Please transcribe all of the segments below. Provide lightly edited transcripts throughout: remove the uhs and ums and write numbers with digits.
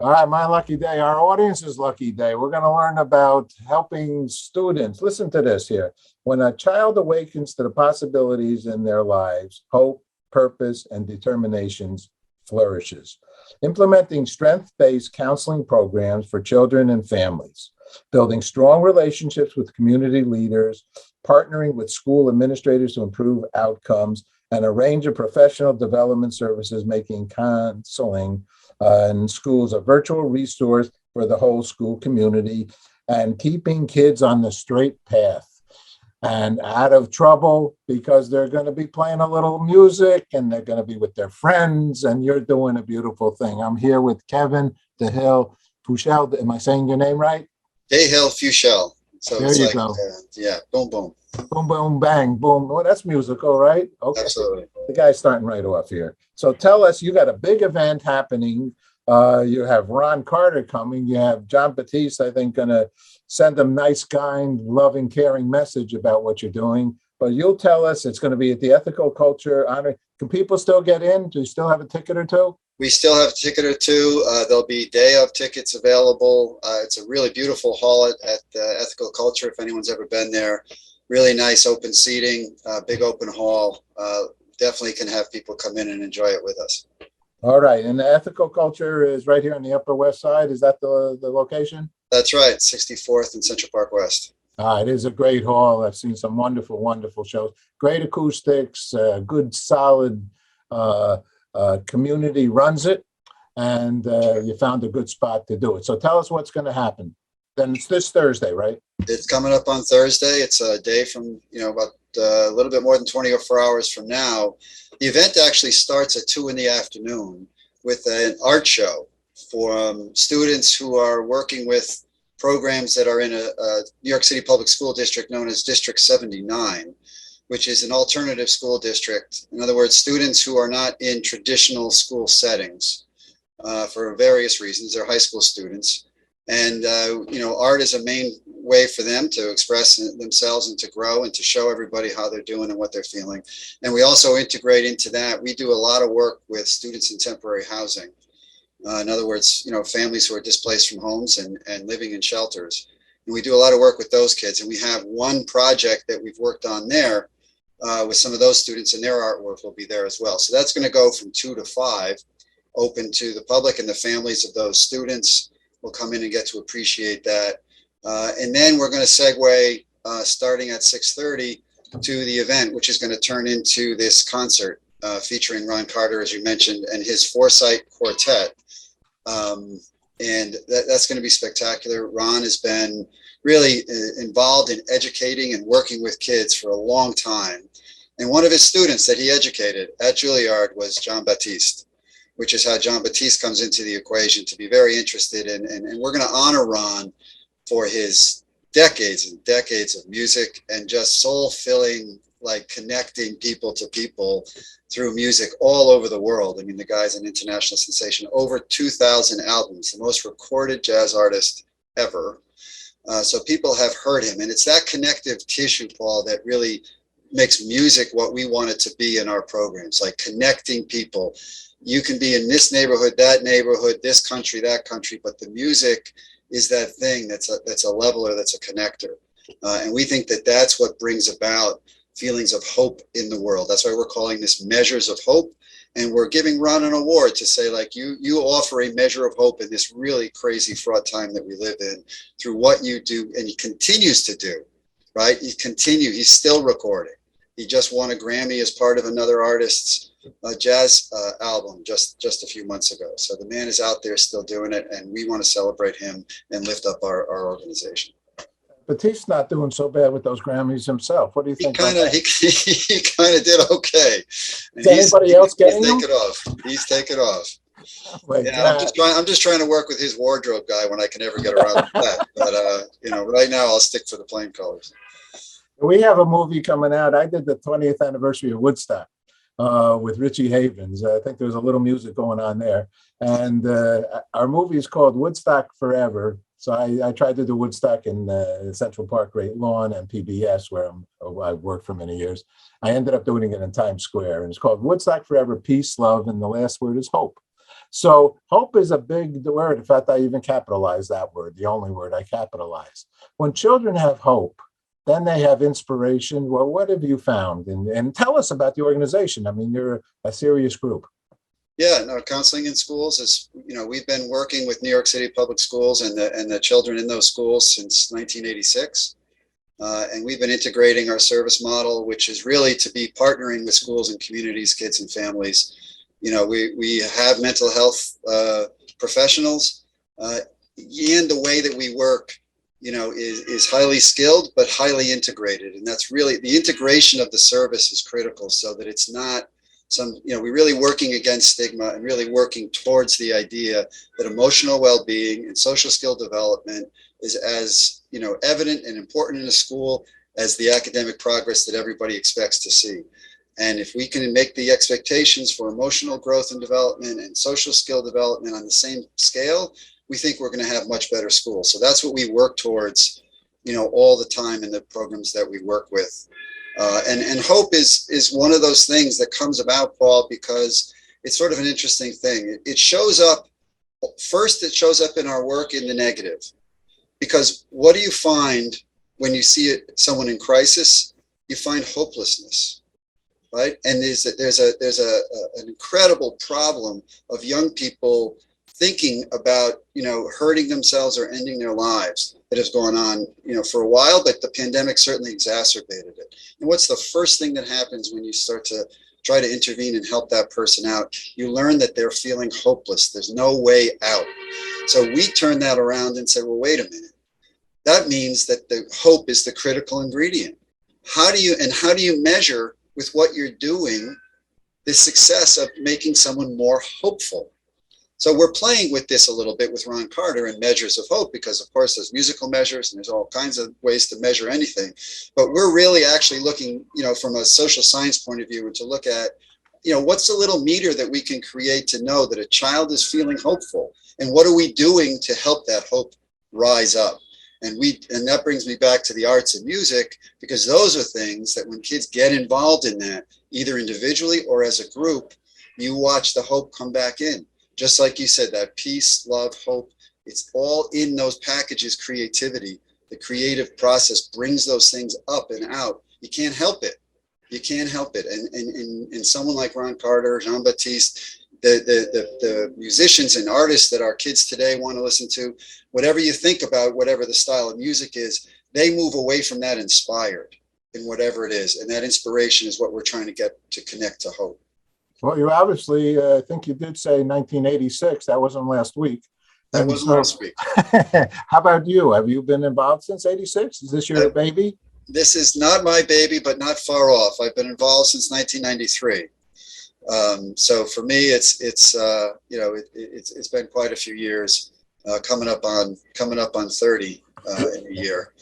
All right, my lucky day, our audience's lucky day. We're going to learn about helping students. Listen to this here. When a child awakens to the possibilities in their lives, hope, purpose, and determinations flourishes. Implementing strength-based counseling programs for children and families, building strong relationships with community leaders, partnering with school administrators to improve outcomes, and a range of professional development services making counseling in schools a virtual resource for the whole school community and keeping kids on the straight path and out of trouble because they're going to be playing a little music and they're going to be with their friends and you're doing a beautiful thing. I'm here with Kevin, Dahill, Fuchel. Am I saying your name right? Dahill, Fuchel. So there it's you like, go. yeah, boom, boom. Boom, boom, bang, boom. Well, that's musical, right? Okay. Absolutely. The guy's starting right off here. So tell us, you got a big event happening. You have Ron Carter coming. You have Jon Batiste, I think, going to send a nice, kind, loving, caring message about what you're doing. But you'll tell us it's going to be at the Ethical Culture Honor. Can people still get in? Do you still have a ticket or two? We still have a ticket or two. There'll be day of tickets available. It's a really beautiful hall at Ethical Culture, if anyone's ever been there. Really nice open seating, big open hall. Definitely can have people come in and enjoy it with us. All right. And the Ethical Culture is right here on the Upper West Side. Is that the location? That's right. 64th and Central Park West. It is a great hall. I've seen some wonderful, wonderful shows. Great acoustics, good, solid community runs it. And you found a good spot to do it. So tell us what's going to happen. Then it's this Thursday, right? It's coming up on Thursday. It's a day from, about a little bit more than 24 hours from now. The event actually starts at 2 p.m. with an art show for students who are working with programs that are in a New York City public school district known as District 79, which is an alternative school district. In other words, students who are not in traditional school settings for various reasons. They're high school students. And, art is a main way for them to express themselves and to grow and to show everybody how they're doing and what they're feeling. And we also integrate into that. We do a lot of work with students in temporary housing. In other words, families who are displaced from homes and living in shelters. And we do a lot of work with those kids. And we have one project that we've worked on there with some of those students, and their artwork will be there as well. So that's going to go from 2 to 5, open to the public and the families of those students. Will come in and get to appreciate that. And then we're going to segue starting at 6:30 to the event, which is going to turn into this concert featuring Ron Carter, as you mentioned, and his Foresight Quartet. And that's going to be spectacular. Ron has been really involved in educating and working with kids for a long time. And one of his students that he educated at Juilliard was Jon Batiste, which is how Jon Batiste comes into the equation to be very interested in. And we're going to honor Ron for his decades and decades of music and just soul-filling, like connecting people to people through music all over the world. I mean, the guy's an international sensation, over 2,000 albums, the most recorded jazz artist ever. So people have heard him. And it's that connective tissue, Paul, that really makes music what we want it to be in our programs, like connecting people. You can be in this neighborhood, this country, that country, but the music is that thing that's a leveler, that's a connector. And we think that that's what brings about feelings of hope in the world. That's why we're calling this Measures of Hope. And we're giving Ron an award to say, like, you offer a measure of hope in this really crazy, fraught time that we live in through what you do, and he continues to do, right? He's still recording. He just won a Grammy as part of another artist's jazz album just a few months ago. So the man is out there still doing it, and we want to celebrate him and lift up our organization. Batiste's not doing so bad with those Grammys himself. What do you think? He kind of did okay. Is anybody else getting them? He's taken off. Wait, I'm just trying to work with his wardrobe guy when I can ever get around to that. But right now I'll stick for the plain colors. We have a movie coming out. I did the 20th anniversary of Woodstock with Richie Havens. I think there was a little music going on there. And our movie is called Woodstock Forever. So I tried to do Woodstock in Central Park Great Lawn and PBS, where I worked for many years. I ended up doing it in Times Square. And it's called Woodstock Forever, Peace, Love, and the last word is hope. So hope is a big word. In fact, I even capitalize that word, the only word I capitalize. When children have hope, then they have inspiration. Well, what have you found? And tell us about the organization. I mean, you're a serious group. Yeah, no, counseling in schools is, we've been working with New York City public schools and the children in those schools since 1986. And we've been integrating our service model, which is really to be partnering with schools and communities, kids and families. We have mental health professionals, and the way that we work, is highly skilled, but highly integrated. And that's really the integration of the service is critical, so that it's not we're really working against stigma and really working towards the idea that emotional well-being and social skill development is as, evident and important in a school as the academic progress that everybody expects to see. And if we can make the expectations for emotional growth and development and social skill development on the same scale, we think we're going to have much better schools. So that's what we work towards, all the time in the programs that we work with. And hope is one of those things that comes about, Paul, because it's sort of an interesting thing. It shows up, first it shows up in our work in the negative. Because what do you find when you see someone in crisis? You find hopelessness, right? And there's an incredible problem of young people thinking about, hurting themselves or ending their lives that has gone on, for a while, but the pandemic certainly exacerbated it. And what's the first thing that happens when you start to try to intervene and help that person out? You learn that they're feeling hopeless. There's no way out. So we turn that around and say, well, wait a minute. That means that the hope is the critical ingredient. How do you measure with what you're doing the success of making someone more hopeful? So we're playing with this a little bit with Ron Carter and measures of hope, because of course there's musical measures and there's all kinds of ways to measure anything. But we're really actually looking, from a social science point of view, to look at, what's the little meter that we can create to know that a child is feeling hopeful, and what are we doing to help that hope rise up? And that brings me back to the arts and music, because those are things that when kids get involved in that, either individually or as a group, you watch the hope come back in. Just like you said, that peace, love, hope, it's all in those packages, creativity. The creative process brings those things up and out. You can't help it. You can't help it. And someone like Ron Carter, Jon Batiste, the musicians and artists that our kids today want to listen to, whatever you think about, whatever the style of music is, they move away from that inspired in whatever it is. And that inspiration is what we're trying to get to connect to hope. Well, you obviously, I think you did say 1986. That wasn't last week. That wasn't last week. How about you? Have you been involved since 86? Is this your baby? This is not my baby, but not far off. I've been involved since 1993. So for me, it's been quite a few years, coming up on 30 in a year.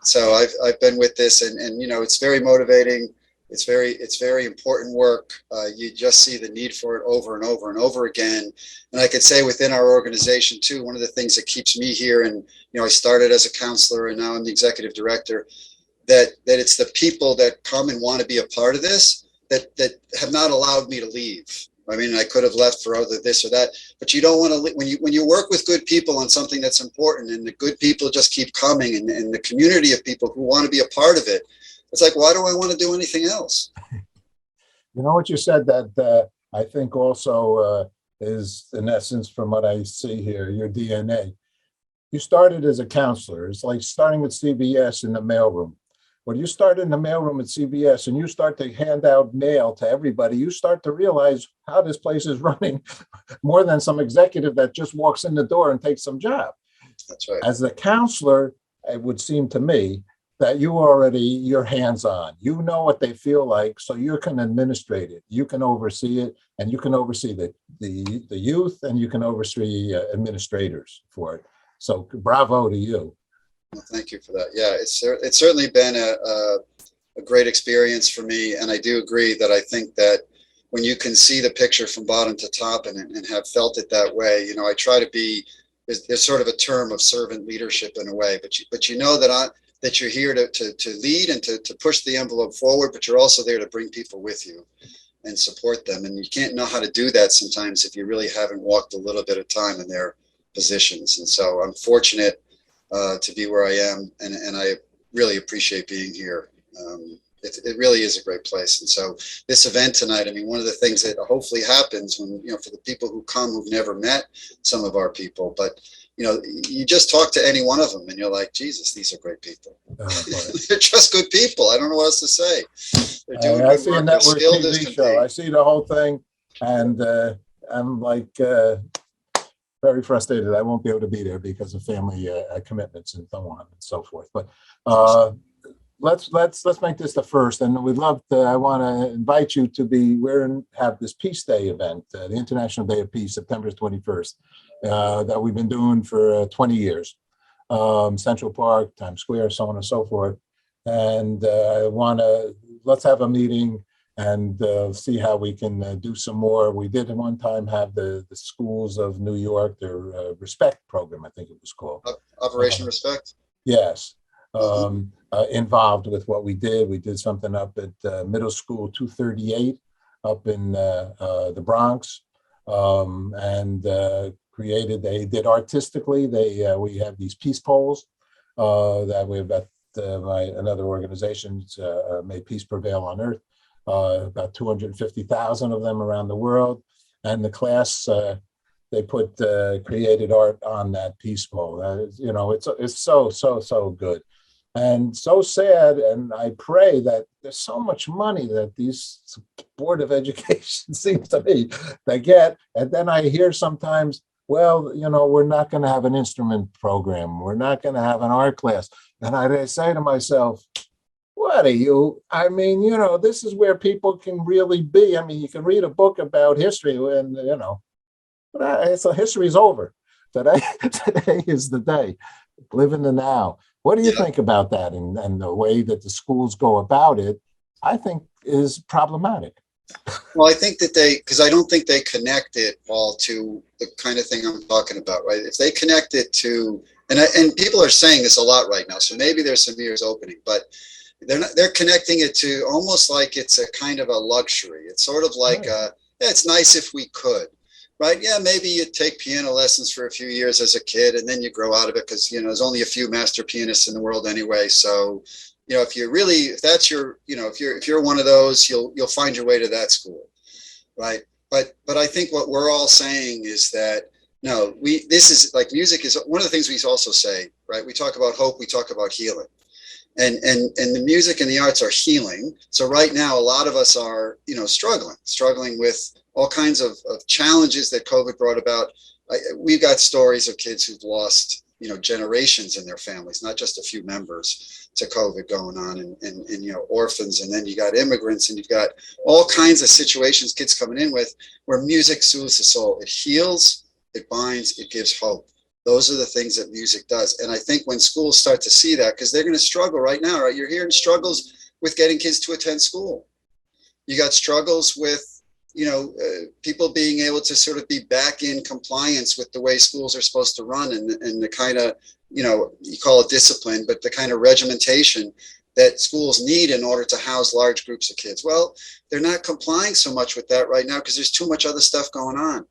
So I've been with this, and it's very motivating. It's very important work. You just see the need for it over and over and over again. And I could say within our organization too, one of the things that keeps me here, and I started as a counselor and now I'm the executive director, that it's the people that come and want to be a part of this that have not allowed me to leave. I mean, I could have left for other this or that, but you don't want to, when you work with good people on something that's important, and the good people just keep coming, and the community of people who want to be a part of it, it's like, why do I want to do anything else? You know what you said that I think also is in essence, from what I see here, your DNA. You started as a counselor. It's like starting with CBS in the mailroom. When you start in the mailroom at CBS and you start to hand out mail to everybody, you start to realize how this place is running more than some executive that just walks in the door and takes some job. That's right. As a counselor, it would seem to me that you're hands-on. You know what they feel like, so you can administrate it. You can oversee it, and you can oversee the youth, and you can oversee administrators for it. So bravo to you. Well, thank you for that. Yeah, it's certainly been a great experience for me, and I do agree that I think that when you can see the picture from bottom to top and have felt it that way, I try to be. There's sort of a term of servant leadership in a way, but you know that you're here to lead and to push the envelope forward, but you're also there to bring people with you. and support them. And you can't know how to do that sometimes if you really haven't walked a little bit of time in their positions. And so I'm fortunate to be where I am, and I really appreciate being here. It really is a great place. And so this event tonight, I mean, one of the things that hopefully happens when, for the people who come who've never met some of our people, but you just talk to any one of them and you're like, Jesus, these are great people. They're just good people. I don't know what else to say. They're doing I see a work. network They're skilled TV as can show. be. I see the whole thing, and I'm like very frustrated. I won't be able to be there because of family commitments and so on and so forth. But let's make this the first, and we'd love to. I want to invite you to be. Have this Peace Day event, the International Day of Peace, September 21st, that we've been doing for 20 years. Central Park, Times Square, so on and so forth. And I want to let's have a meeting and see how we can do some more. We did at one time have the schools of New York, their Respect program, I think it was called. Operation Respect? Yes. Involved with what we did. We did something up at Middle School 238 up in the Bronx, and they did artistically. We have these peace poles that we've got another organization, May Peace Prevail on Earth, about 250,000 of them around the world. And the class, they put created art on that peace pole. It's so good. And so sad, and I pray that there's so much money that these Board of Education seems to me they get, and then I hear sometimes, well, we're not going to have an instrument program, we're not going to have an art class, and I say to myself, what are you? I mean, this is where people can really be. I mean, you can read a book about history, and so history's over. Today is the day. Live in the now. What do you think about that, and the way that the schools go about it? I think is problematic. Well, I think that because I don't think they connect it all to the kind of thing I'm talking about, right? If they connect it to, and people are saying this a lot right now, so maybe there's some ears opening, but they're connecting it to almost like it's a kind of a luxury. It's sort of like, it's nice if we could. Right? Yeah, maybe you take piano lessons for a few years as a kid, and then you grow out of it because there's only a few master pianists in the world anyway. So, if that's your, if you're one of those, you'll find your way to that school, right? But I think what we're all saying is that no, this is like music is one of the things we also say, right? We talk about hope, we talk about healing, and the music and the arts are healing. So right now, a lot of us are struggling with all kinds of challenges that COVID brought about. We've got stories of kids who've lost, generations in their families, not just a few members to COVID going on, and orphans. And then you got immigrants, and you've got all kinds of situations kids coming in with where music soothes the soul. It heals, it binds, it gives hope. Those are the things that music does. And I think when schools start to see that, because they're going to struggle right now, right? You're hearing struggles with getting kids to attend school. You got struggles with people being able to sort of be back in compliance with the way schools are supposed to run, and the kind of, you call it discipline, but the kind of regimentation that schools need in order to house large groups of kids. Well, they're not complying so much with that right now because there's too much other stuff going on.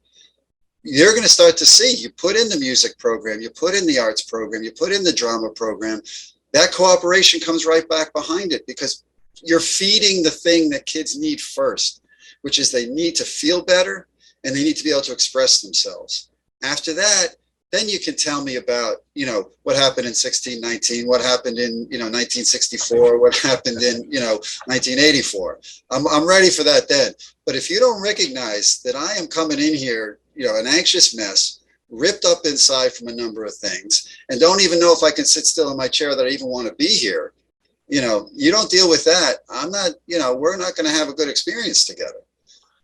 You're going to start to see, you put in the music program, you put in the arts program, you put in the drama program, that cooperation comes right back behind it, because you're feeding the thing that kids need first, which is they need to feel better and they need to be able to express themselves. After that, then you can tell me about, what happened in 1619, what happened in, 1964, what happened in, 1984. I'm ready for that then. But if you don't recognize that I am coming in here, an anxious mess, ripped up inside from a number of things, and don't even know if I can sit still in my chair that I even want to be here, you don't deal with that, I'm not, we're not going to have a good experience together.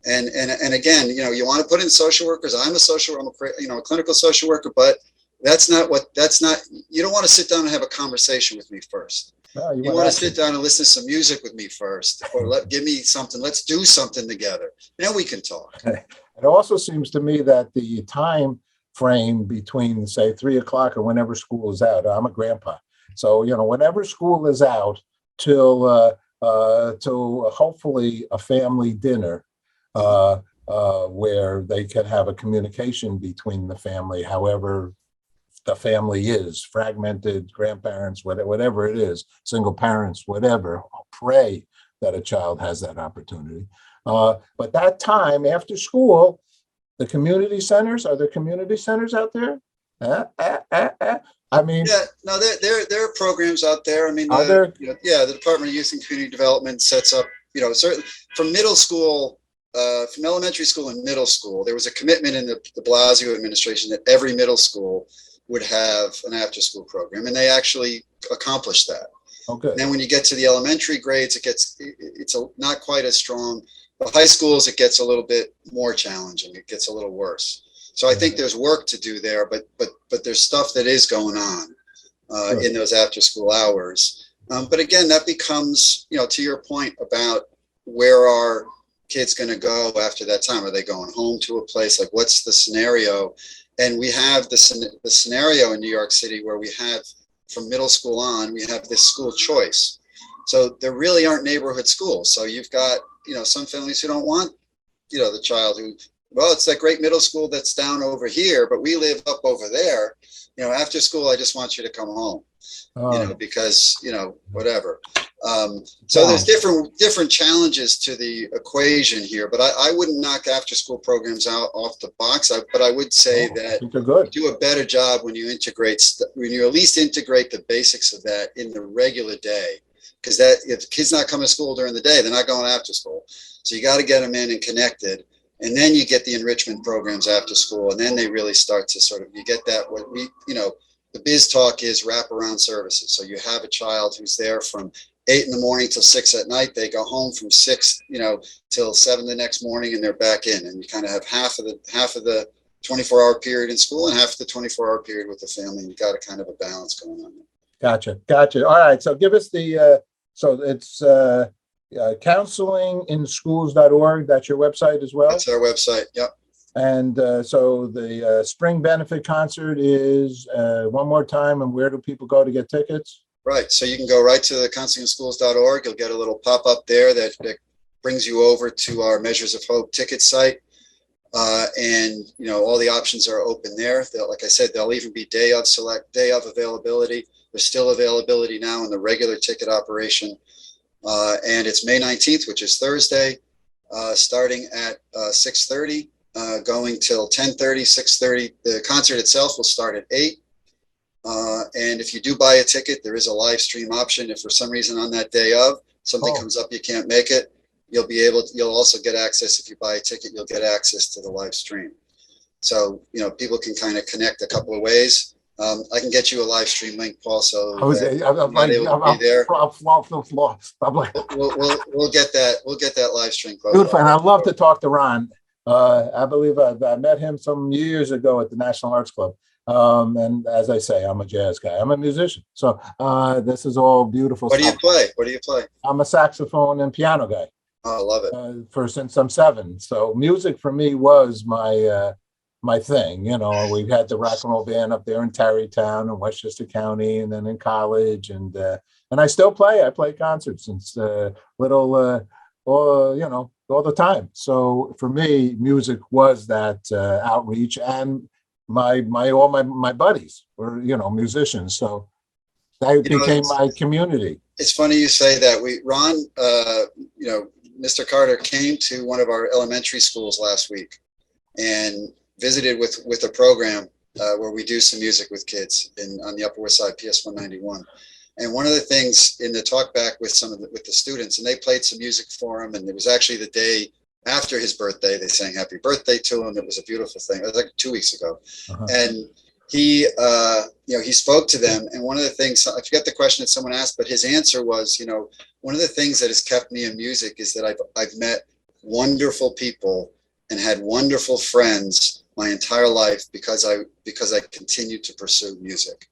And again, you want to put in social workers. I'm a social worker, I'm a clinical social worker, but you don't want to sit down and have a conversation with me first. No, you want to sit down and listen to some music with me first, or give me something. Let's do something together. Then we can talk. It also seems to me that the time frame between, say, 3:00 or whenever school is out. I'm a grandpa, so whenever school is out till hopefully a family dinner. where they can have a communication between the family, however the family is, fragmented, grandparents, whatever it is, single parents, whatever. Pray that a child has that opportunity. But that time after school, the community centers, are there community centers out there? I mean, Yeah, no, there are programs out there. I mean, are there? the Department of Youth and Community Development sets up, certain from middle school, from elementary school and middle school. There was a commitment in the de Blasio administration that every middle school would have an after-school program, and they actually accomplished that. Okay. And then when you get to the elementary grades, it's not quite as strong. The high schools, it gets a little bit more challenging. It gets a little worse. So I think there's work to do there, but there's stuff that is going on in those after school hours. But again, that becomes, to your point about where are kids going to go after that time? Are they going home to a place? Like, what's the scenario? And we have the scenario in New York City where we have, from middle school on, we have this school choice. So there really aren't neighborhood schools. So you've got, some families who don't want, the child who, well, it's that great middle school that's down over here, but we live up over there. After school, I just want you to come home, because, whatever. So there's different challenges to the equation here, but I wouldn't knock after school programs out off the box. But I would say that you do a better job when you at least integrate the basics of that in the regular day. Because that, if the kid's not coming to school during the day, they're not going after school. So you got to get them in and connected. And then you get the enrichment programs after school, and then they really start to you get that, the biz talk is wraparound services. So you have a child who's there from 8 in the morning till 6 at night. They go home from 6, till 7 the next morning, and they're back in. And you kind of have half of the 24-hour period in school and half of the 24-hour period with the family. And you got a kind of a balance going on there. Gotcha. All right. So give us so it's counselinginschools.org. That's your website as well? That's our website. Yep. And so the spring benefit concert is one more time. And where do people go to get tickets? Right. So you can go right to the counselinginschools.org. You'll get a little pop-up there that brings you over to our Measures of Hope ticket site. And all the options are open there. Like I said, there'll even be day of availability. There's still availability now in the regular ticket operation. And it's May 19th, which is Thursday, starting at 6:30, going till 10:30, 6:30. The concert itself will start at 8. And if you do buy a ticket, there is a live stream option. If for some reason on that day of something comes up, you can't make it, you'll also get access. If you buy a ticket, you'll get access to the live stream. So, people can kind of connect a couple of ways. I can get you a live stream link, Paul. So I'm not able to be there. We'll get that live stream. Beautiful, and I'd love to talk to Ron. I believe I met him some years ago at the National Arts Club. And as I say, I'm a jazz guy. I'm a musician. So this is all beautiful stuff. What do you play? I'm a saxophone and piano guy. Oh, I love it. Since I'm 7. So music for me was my thing. We had the rock and roll band up there in Tarrytown in Westchester County, and then in college, and I still play. I play concerts since all the time. So for me, music was that outreach, and all my buddies were musicians. So that became my community. It's funny you say that. Ron, Mr. Carter came to one of our elementary schools last week and visited with a program where we do some music with kids on the Upper West Side, PS 191. And one of the things in the talk back with the students, and they played some music for him, and it was actually the day after his birthday. They sang happy birthday to him. It was a beautiful thing. It was like 2 weeks ago. And he spoke to them. And one of the things, I forget the question that someone asked, but his answer was, one of the things that has kept me in music is that I've met wonderful people and had wonderful friends my entire life because I continued to pursue music.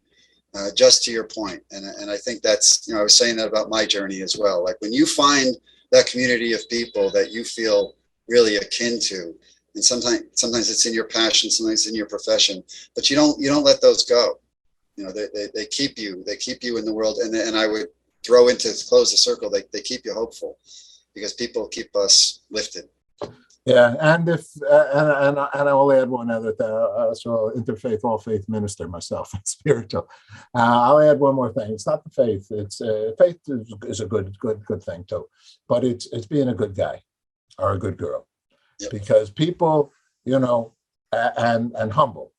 Just to your point. And I think that's, I was saying that about my journey as well. Like when you find that community of people that you feel really akin to, and sometimes it's in your passion, sometimes it's in your profession, but you don't let those go. They keep you in the world. And I would throw into, to close the circle, they keep you hopeful, because people keep us lifted. Yeah, and if and I will add one other thing. So interfaith, all faith minister myself, and spiritual. I'll add one more thing. It's not the faith. It's faith is a good thing too, but it's being a good guy or a good girl, Yep. because people, and humble.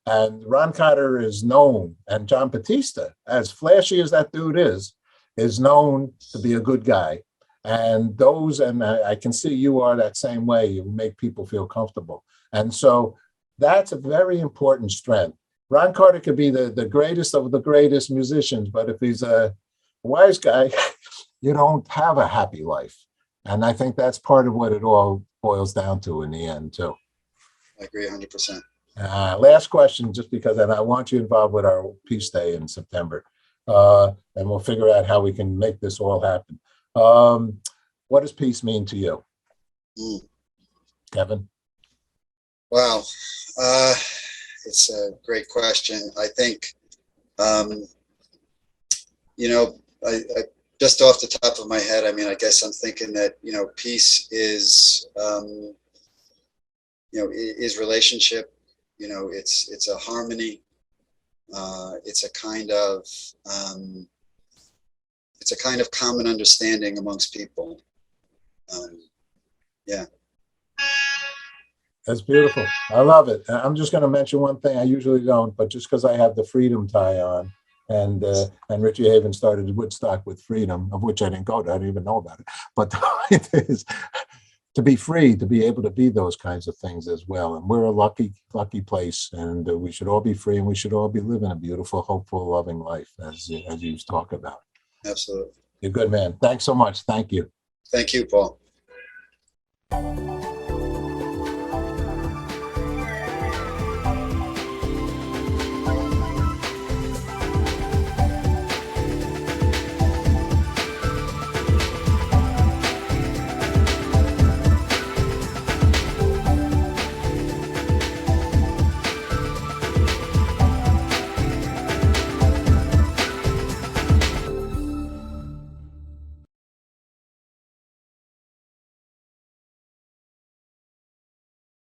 And Ron Carter is known, and Jon Batiste, as flashy as that dude is known to be a good guy. And I can see you are that same way. You make people feel comfortable. And so that's a very important strength. Ron Carter could be the greatest of the greatest musicians, but if he's a wise guy, you don't have a happy life. And I think that's part of what it all boils down to in the end, too. I agree 100%. Last question, just because, and I want you involved with our Peace Day in September, and we'll figure out how we can make this all happen. What does peace mean to you, Kevin? Wow, it's a great question. I think, I just off the top of my head, I mean, I guess I'm thinking that peace is, is relationship. It's a harmony. It's a kind of common understanding amongst people. Yeah. That's beautiful. I love it. I'm just going to mention one thing. I usually don't, but just because I have the freedom tie on, and Richie Haven started Woodstock with freedom, of which I didn't go to. I didn't even know about it. But the point is, to be free, to be able to be those kinds of things as well. And we're a lucky place, and we should all be free, and we should all be living a beautiful, hopeful, loving life, as you talk about. Absolutely. You're a good man. Thanks so much. Thank you. Thank you, Paul.